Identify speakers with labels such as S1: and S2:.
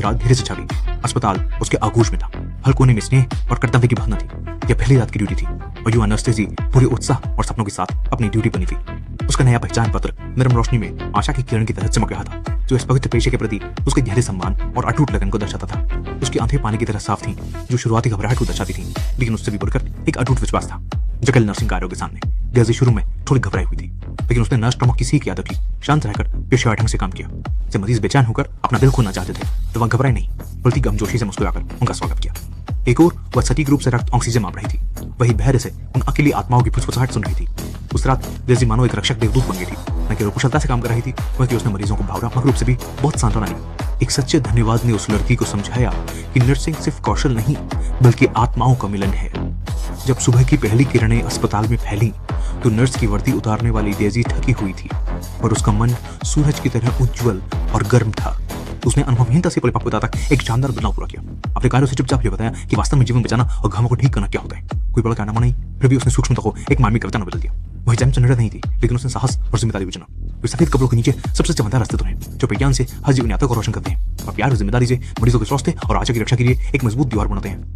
S1: रात धीरे से छावी। अस्पताल उसके आगोश में था। हर कोने में स्नेह और कर्तव्य की भावना थी। यह पहली रात की ड्यूटी थी और युवा एनेस्थेसी पूरे उत्साह और सपनों के साथ अपनी ड्यूटी बनी थी। उसका नया पहचान पत्र नरम रोशनी में आशा की किरण की तरह चमक रहा था, जो इस पवित्र पेशे के प्रति उसके गहरे सम्मान और अटूट लगन को दर्शाता था। उसकी आंखें पानी की तरह साफ थीं, जो शुरुआती घबराहट को दर्शाती थीं, लेकिन उससे भी बढ़कर एक अटूट विश्वास था। जकल नर्सिंग कार्यों के सामने डेज़ी शुरू में थोड़ी घबराई हुई थी, लेकिन उसने नर्स प्रमुख की सीख की आदत ली, शांत रहकर पेशेवर ढंग से काम किया। जब मरीज बेचैन होकर अपना दिल खोलना चाहते थे, तो वह घबराई नहीं, बल्कि गमजोशी से मुस्कुराकर उनका स्वागत किया। एक और वह सटीक रूप से रक्त ऑक्सीजन माप रही थी, वही धैर्य से उन अकेली आत्माओं की फुसफुसाहट सुन रही थी। उस रात डेज़ी मानो एक रक्षक देवदूत बन गई थी। न केवल कुशलता से काम कर रही थी, बल्कि उसने मरीजों को भावनात्मक रूप से भी बहुत सांत्वना दी। एक सच्चे धन्यवाद ने उस लड़की को समझाया कि नर्सिंग सिर्फ कौशल नहीं, बल्कि आत्माओं का मिलन है। जब सुबह की पहली किरणें अस्पताल में फैली, तो नर्स की वर्दी उतारने वाली डेज़ी थकी हुई थी, पर उसका मन सूरज की तरह उज्जवल और गर्म था। उसने अनुभवहीनता से परिपक्वता तक एक शानदार बदलाव पूरा किया। अपने कार्यों से चुपचाप ये बताया कि वास्तव में जीवन बचाना और घावों को ठीक करना क्या होता है। कोई बड़ा कारनामा नहीं, फिर भी उसने सूक्ष्मता को एक मार्मिक कविता में बदल दिया। वह जन्मचंद्र नहीं थी, लेकिन उसने साहस और जिम्मेदारी भी चुना। वे सफेद कपड़ों के नीचे सबसे चमकदार अस्तित्व हैं, जो विज्ञान से हर जीवन यात्रा को रोशन करते हैं और प्यार और जिम्मेदारी से मरीजों के स्वास्थ्य और आशा की रक्षा के लिए एक मजबूत दीवार बनाते हैं।